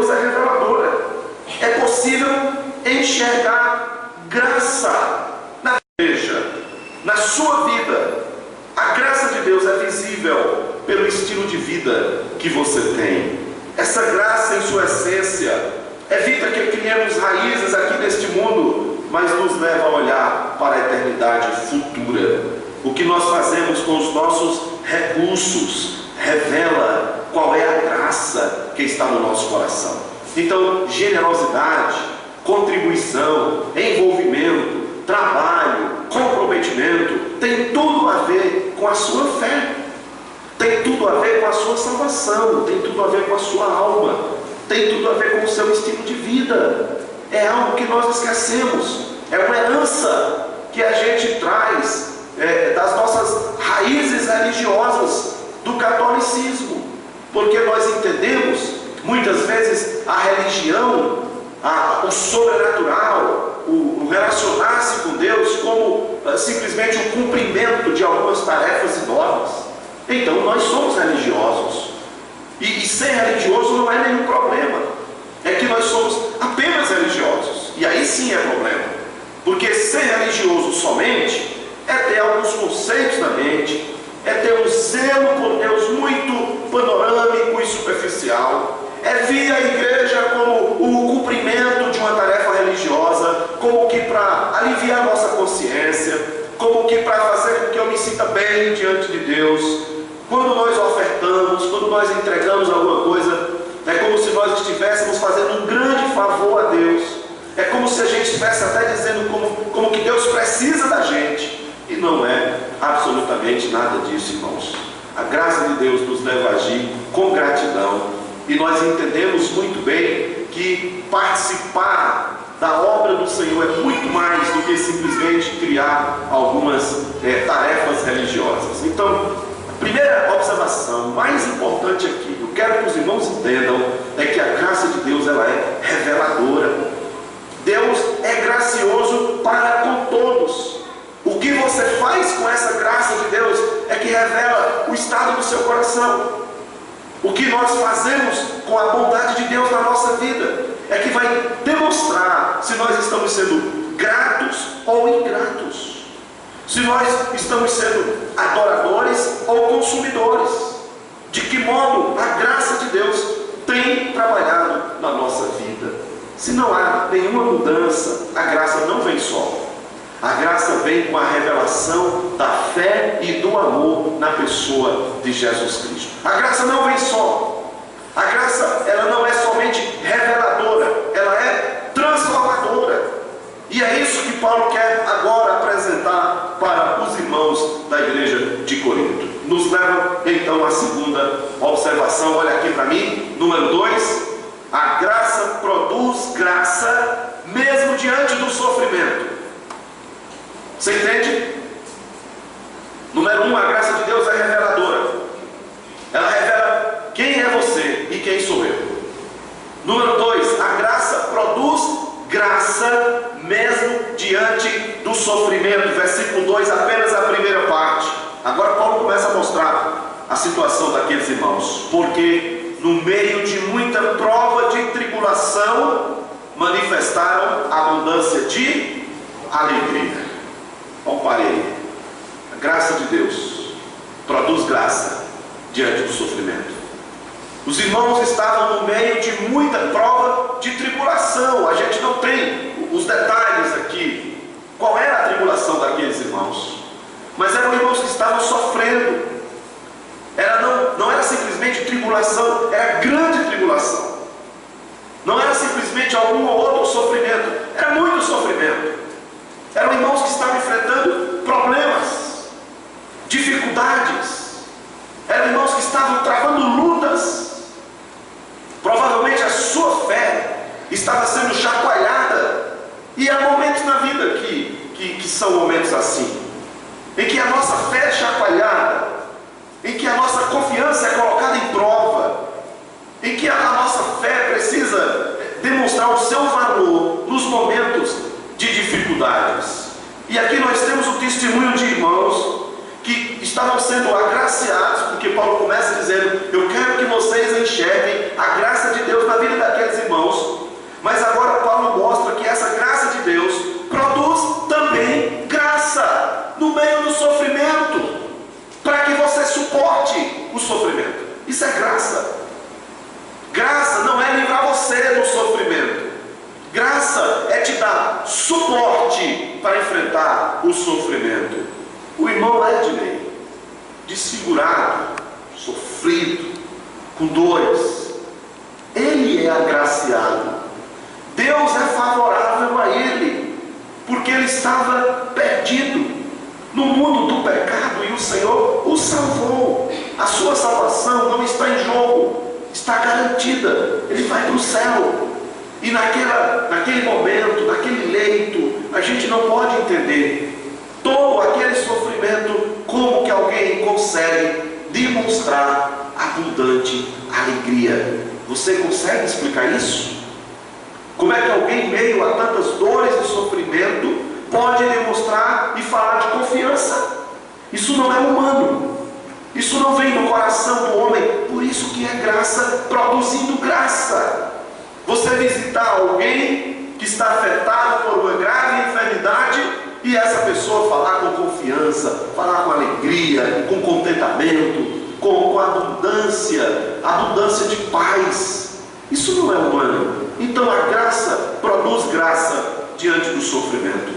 Deus é reveladora. É possível enxergar graça na igreja, na sua vida. A graça de Deus é visível pelo estilo de vida que você tem. Essa graça em sua essência evita que criemos raízes aqui neste mundo, mas nos leva a olhar para a eternidade futura. O que nós fazemos com os nossos recursos revela qual é a graça que está no nosso coração. Então, generosidade, contribuição, envolvimento, trabalho, comprometimento, tem tudo a ver com a sua fé, tem tudo a ver com a sua salvação, tem tudo a ver com a sua alma, tem tudo a ver com o seu estilo de vida. É algo que nós esquecemos, é uma herança que a gente traz das nossas raízes religiosas do catolicismo, porque nós entendemos muitas vezes a religião, o sobrenatural, o relacionar-se com Deus como simplesmente o cumprimento de algumas tarefas e normas. Então nós somos religiosos, e ser religioso não é nenhum problema, é que nós somos apenas religiosos, e aí sim é problema, porque ser religioso somente é ter alguns conceitos na mente, é ter um zelo por Deus muito panorâmico e superficial, é vir à igreja como o cumprimento de uma tarefa religiosa, como que para aliviar nossa consciência, como que para fazer com que eu me sinta bem diante de Deus. Quando nós ofertamos, quando nós entregamos alguma coisa, é como se nós estivéssemos fazendo um grande favor a Deus. É como se a gente estivesse até dizendo como que Deus precisa da gente. E não é absolutamente nada disso, irmãos. A graça de Deus nos leva a agir com gratidão. E nós entendemos muito bem que participar da obra do Senhor é muito mais do que simplesmente criar algumas tarefas religiosas. Então, a primeira observação mais importante aqui, eu quero que os irmãos entendam, é que a graça de Deus ela é reveladora. Deus é gracioso para com todos. O que você faz com essa graça de Deus é que revela o estado do seu coração. O que nós fazemos com a bondade de Deus na nossa vida é que vai demonstrar se nós estamos sendo gratos ou ingratos, se nós estamos sendo adoradores ou consumidores, de que modo a graça de Deus tem trabalhado na nossa vida. Se não há nenhuma mudança, a graça não vem só. A graça vem com a revelação da fé e do amor na pessoa de Jesus Cristo. A graça não vem só. A graça, ela não é somente reveladora, ela é transformadora. E é isso que Paulo quer agora apresentar para os irmãos da igreja de Corinto. Nos leva então à segunda observação. Olha aqui para mim, número 2. A graça produz graça mesmo diante do sofrimento. Você entende? Número 1, a graça de Deus é reveladora. Ela revela quem é você e quem sou eu. Número 2, a graça produz graça mesmo diante do sofrimento. Versículo 2, apenas a primeira parte. Agora Paulo começa a mostrar a situação daqueles irmãos. Porque no meio de muita prova de tribulação, manifestaram abundância de alegria. Vamos parar aí. A graça de Deus produz graça diante do sofrimento. Os irmãos estavam no meio de muita prova de tribulação. A gente não tem os detalhes aqui. Qual era a tribulação daqueles irmãos? Mas eram irmãos que estavam sofrendo. Não era simplesmente tribulação, era grande tribulação. Não era simplesmente algum ou outro sofrimento, era muito sofrimento. Eram irmãos que estavam enfrentando problemas, dificuldades. Eram irmãos que estavam travando lutas. Provavelmente a sua fé estava sendo chacoalhada. E há momentos na vida que são momentos assim, em que a nossa fé é chacoalhada, em que a nossa confiança é colocada em prova, em que a nossa fé precisa demonstrar o seu valor nos momentos de dificuldades. E aqui nós temos o testemunho de irmãos que estavam sendo agraciados, porque Paulo começa dizendo: eu quero que vocês enxerguem a graça de Deus na vida daqueles você no sofrimento. Graça é te dar suporte para enfrentar o sofrimento. O irmão Edney, desfigurado, sofrido, com dores, ele é agraciado. Deus é favorável a ele, porque ele estava perdido no mundo do pecado e o Senhor o salvou. A sua salvação não está em jogo, está garantida. Ele vai para o céu. E naquele momento, naquele leito, a gente não pode entender todo aquele sofrimento, como que alguém consegue demonstrar abundante alegria. Você consegue explicar isso? Como é que alguém, em meio a tantas dores e sofrimento, pode demonstrar e falar de confiança? Isso não é humano. Isso não vem do coração do homem. Por isso que é graça produzindo graça. Você visitar alguém que está afetado por uma grave enfermidade e essa pessoa falar com confiança, falar com alegria, com contentamento, com abundância de paz. Isso não é humano. Então a graça produz graça diante do sofrimento.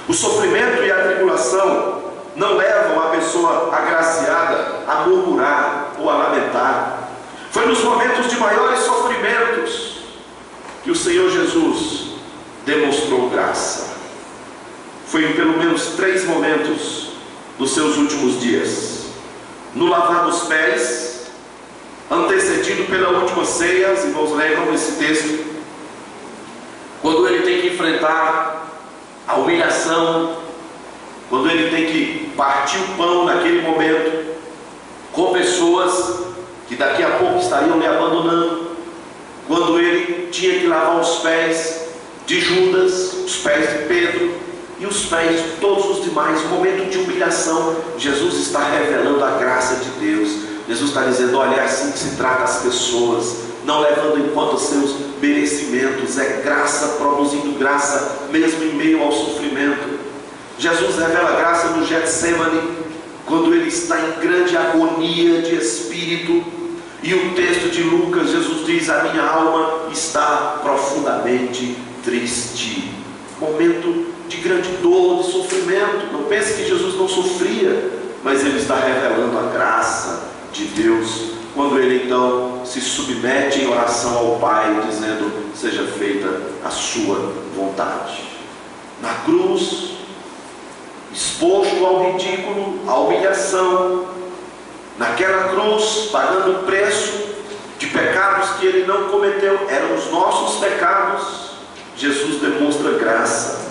O sofrimento e a tribulação não levam a pessoa agraciada a murmurar ou a lamentar. Foi nos momentos de maiores sofrimentos que o Senhor Jesus demonstrou graça. Foi em pelo menos 3 momentos dos seus últimos dias. No lavar dos pés, antecedido pela última ceia, os irmãos lembram desse texto, quando ele tem que enfrentar a humilhação, quando ele tem que partir o pão naquele momento, com pessoas que daqui a pouco estariam lhe abandonando, quando ele tinha que lavar os pés de Judas, os pés de Pedro e os pés de todos os demais, um momento de humilhação. Jesus está revelando a graça de Deus. Jesus está dizendo: olha, é assim que se trata as pessoas, não levando em conta os seus merecimentos, é graça produzindo graça, mesmo em meio ao sofrimento. Jesus revela graça no Getsemane, quando ele está em grande agonia de espírito, e o texto de Lucas, Jesus diz: a minha alma está profundamente triste. Momento de grande dor, de sofrimento. Não pense que Jesus não sofria, mas ele está revelando a graça de Deus, quando ele então se submete em oração ao Pai, dizendo: seja feita a sua vontade. Na cruz, exposto ao ridículo, à humilhação, naquela cruz, pagando o preço de pecados que ele não cometeu, eram os nossos pecados, Jesus demonstra graça.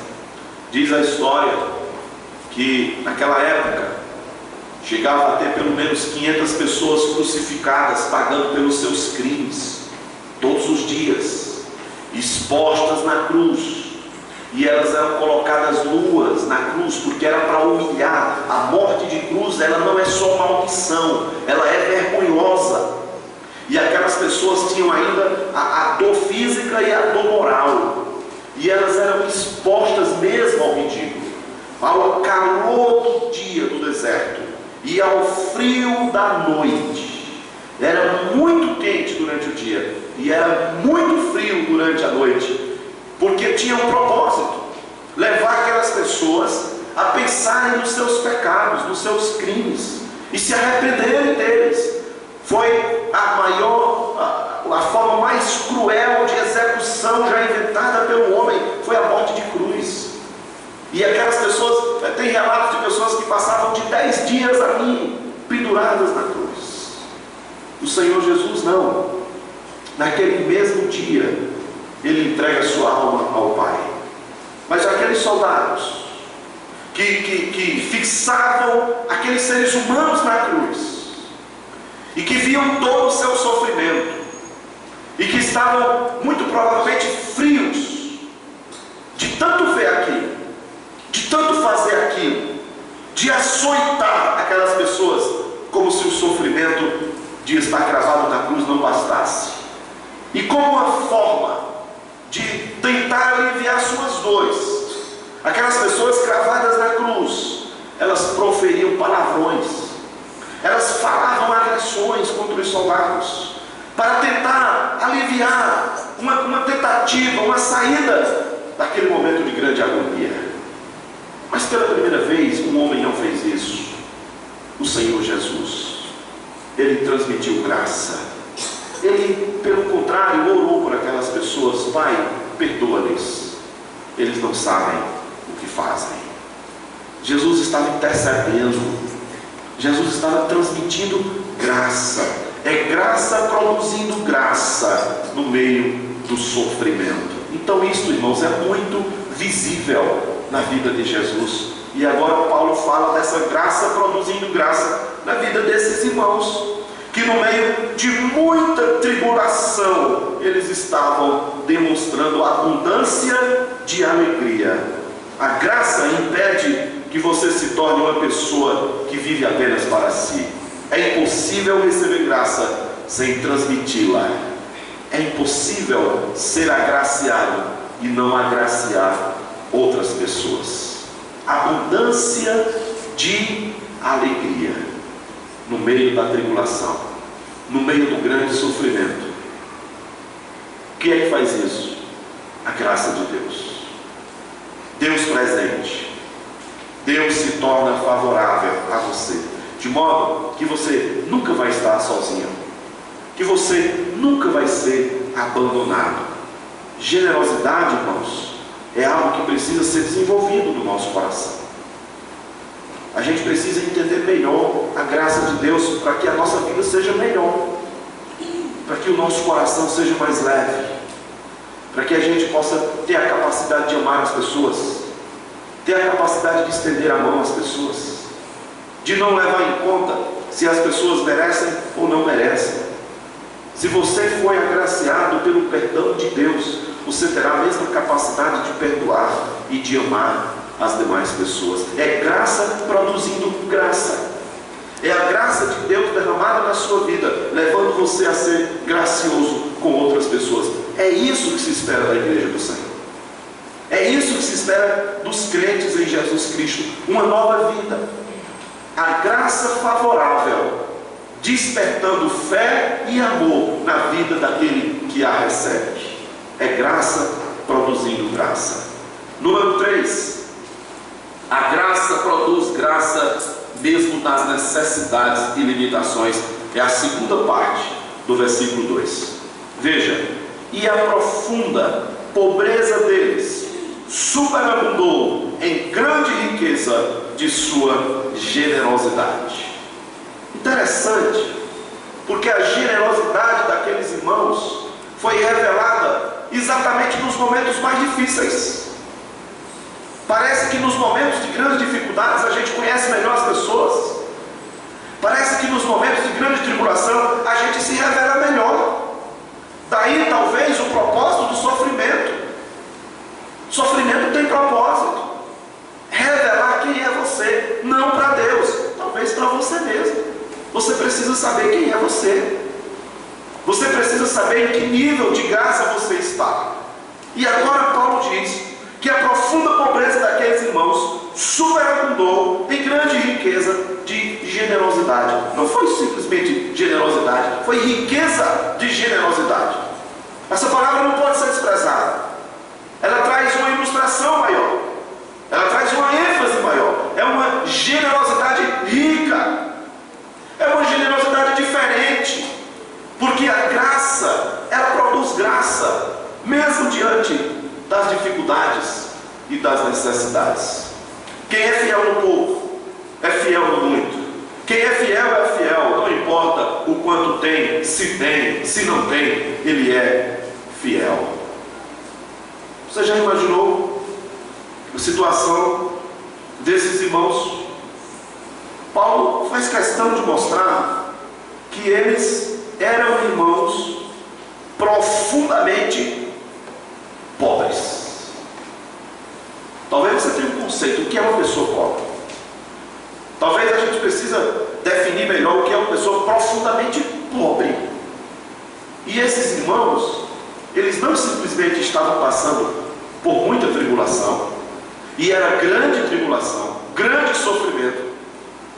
Diz a história que naquela época chegava a ter pelo menos 500 pessoas crucificadas, pagando pelos seus crimes, todos os dias, expostas na cruz. E elas eram colocadas nuas na cruz, porque era para humilhar. A morte de cruz, ela não é só maldição, ela é vergonhosa. E aquelas pessoas tinham ainda a dor física e a dor moral, e elas eram expostas mesmo ao ridículo, ao calor do dia do deserto e ao frio da noite. Era muito quente durante o dia e era muito frio durante a noite, porque tinha um propósito: levar aquelas pessoas a pensarem nos seus pecados, nos seus crimes, e se arrependerem deles. Foi a forma mais cruel de execução já inventada pelo homem, foi a morte de cruz. E aquelas pessoas, tem relatos de pessoas que passavam de 10 dias ali, penduradas na cruz. O Senhor Jesus não. Naquele mesmo dia, ele entrega sua alma ao Pai. Mas aqueles soldados que fixavam aqueles seres humanos na cruz, e que viam todo o seu sofrimento, e que estavam muito provavelmente frios de tanto ver aquilo, de tanto fazer aquilo, de açoitar aquelas pessoas, como se o sofrimento de estar cravado na cruz não bastasse, e como uma forma de tentar aliviar suas dores, aquelas pessoas cravadas na cruz, elas proferiam palavrões, elas falavam agressões contra os soldados, para tentar aliviar uma tentativa, uma saída daquele momento de grande agonia. Mas pela primeira vez, um homem não fez isso. O Senhor Jesus, Ele transmitiu graça. Ele, pelo contrário, orou por aquelas pessoas: Pai, perdoa-lhes, eles não sabem o que fazem. Jesus estava intercedendo, Jesus estava transmitindo graça. É graça produzindo graça no meio do sofrimento. Então isso, irmãos, é muito visível na vida de Jesus. E agora Paulo fala dessa graça produzindo graça na vida desses irmãos, que no meio de muita tribulação, eles estavam demonstrando abundância de alegria. A graça impede que você se torne uma pessoa que vive apenas para si. É impossível receber graça sem transmiti-la. É impossível ser agraciado e não agraciar outras pessoas. Abundância de alegria no meio da tribulação, no meio do grande sofrimento. O que é que faz isso? A graça de Deus. Deus presente. Deus se torna favorável a você, de modo que você nunca vai estar sozinho, que você nunca vai ser abandonado. Generosidade, irmãos, é algo que precisa ser desenvolvido no nosso coração. A gente precisa entender melhor a graça de Deus para que a nossa vida seja melhor, para que o nosso coração seja mais leve, para que a gente possa ter a capacidade de amar as pessoas, ter a capacidade de estender a mão às pessoas, de não levar em conta se as pessoas merecem ou não merecem. Se você foi agraciado pelo perdão de Deus, você terá a mesma capacidade de perdoar e de amar as demais pessoas. É graça produzindo graça. É a graça de Deus derramada na sua vida, levando você a ser gracioso com outras pessoas. É isso que se espera da igreja do Senhor. É isso que se espera dos crentes em Jesus Cristo. Uma nova vida. A graça favorável, despertando fé e amor na vida daquele que a recebe. É graça produzindo graça. Número 3. A graça produz graça mesmo nas necessidades e limitações. É a segunda parte do versículo 2. Veja: e a profunda pobreza deles superabundou em grande riqueza de sua generosidade. Interessante, porque a generosidade daqueles irmãos foi revelada exatamente nos momentos mais difíceis. Parece que nos momentos de grandes dificuldades a gente conhece melhor as pessoas. Parece que nos momentos de grande tribulação a gente se revela melhor. Daí talvez o propósito do sofrimento. Sofrimento tem propósito: revelar quem é você, não para Deus, talvez para você mesmo. Você precisa saber quem é você. Você precisa saber em que nível de graça você está. E agora Paulo diz que a profunda pobreza daqueles irmãos superabundou em grande riqueza de generosidade. Não foi simplesmente generosidade, foi riqueza de generosidade. Essa palavra não pode ser desprezada. Ela traz uma ilustração maior, ela traz uma ênfase maior. É uma generosidade rica, é uma generosidade diferente, porque a graça, ela produz graça mesmo diante das dificuldades e das necessidades. Quem é fiel no pouco é fiel no muito. Quem é fiel, não importa o quanto tem, se não tem, ele é fiel. Você já imaginou a situação desses irmãos? Paulo faz questão de mostrar que eles eram irmãos profundamente pobres. Talvez você tenha um conceito do que é uma pessoa pobre. Talvez a gente precisa definir melhor o que é uma pessoa profundamente pobre. E esses irmãos, eles não simplesmente estavam passando por muita tribulação, e era grande tribulação, grande sofrimento,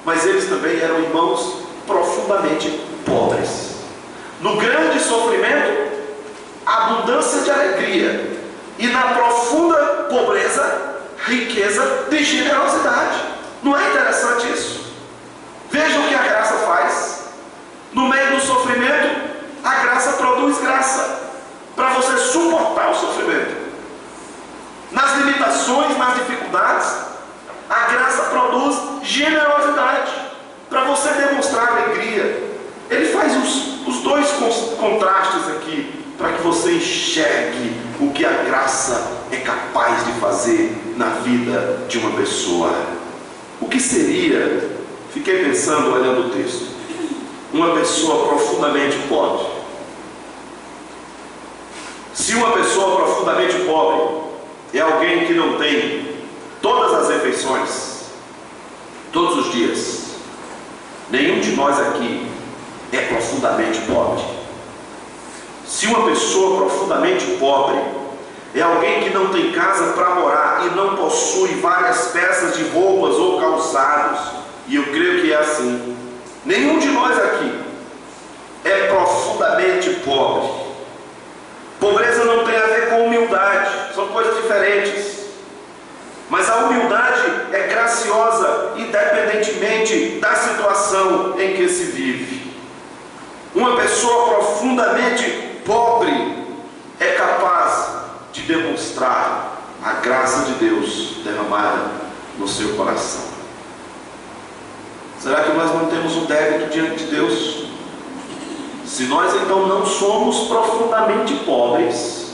mas eles também eram irmãos profundamente pobres. No grande sofrimento, abundante abundância de alegria e na profunda pobreza, riqueza de generosidade. Não é interessante isso? Veja o que a graça faz. No meio do sofrimento, a graça produz graça para você suportar o sofrimento. Nas limitações, nas dificuldades, a graça produz generosidade para você demonstrar alegria. Ele faz os dois contrastes aqui para que você enxergue o que a graça é capaz de fazer na vida de uma pessoa. O que seria, fiquei pensando olhando o texto, uma pessoa profundamente pobre? Se uma pessoa profundamente pobre é alguém que não tem todas as refeições, todos os dias, nenhum de nós aqui é profundamente pobre. Se uma pessoa profundamente pobre é alguém que não tem casa para morar e não possui várias peças de roupas ou calçados, e eu creio que é assim, nenhum de nós aqui é profundamente pobre. Pobreza não tem a ver com humildade, são coisas diferentes. Mas a humildade é graciosa, independentemente da situação em que se vive. Uma pessoa profundamente pobre é capaz de demonstrar a graça de Deus derramada no seu coração. Será que nós não temos um débito diante de Deus? Se nós então não somos profundamente pobres,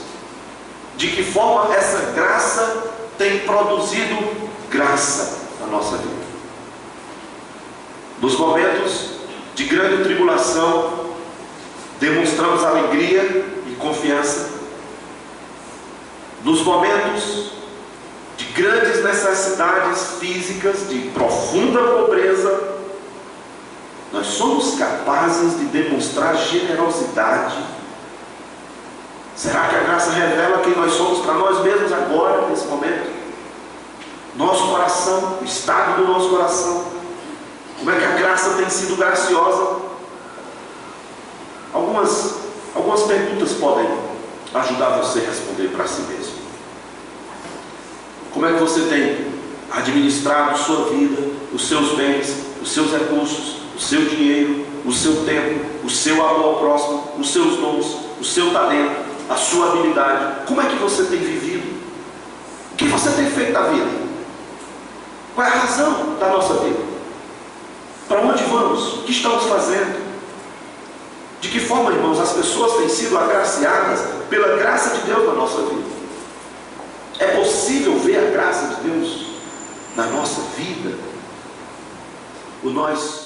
de que forma essa graça tem produzido graça na nossa vida? Nos momentos de grande tribulação, demonstramos alegria e confiança. Nos momentos de grandes necessidades físicas, de profunda pobreza, nós somos capazes de demonstrar generosidade. Será que a graça revela quem nós somos para nós mesmos agora, nesse momento? Nosso coração, o estado do nosso coração. Como é que a graça tem sido graciosa? Algumas perguntas podem ajudar você a responder para si mesmo. Como é que você tem administrado sua vida, os seus bens, os seus recursos, o seu dinheiro, o seu tempo, o seu amor ao próximo, os seus dons, o seu talento, a sua habilidade? Como é que você tem vivido? O que você tem feito da vida? Qual é a razão da nossa vida? Para onde vamos? O que estamos fazendo? De que forma, irmãos, as pessoas têm sido agraciadas pela graça de Deus na nossa vida? É possível ver a graça de Deus na nossa vida? Ou nós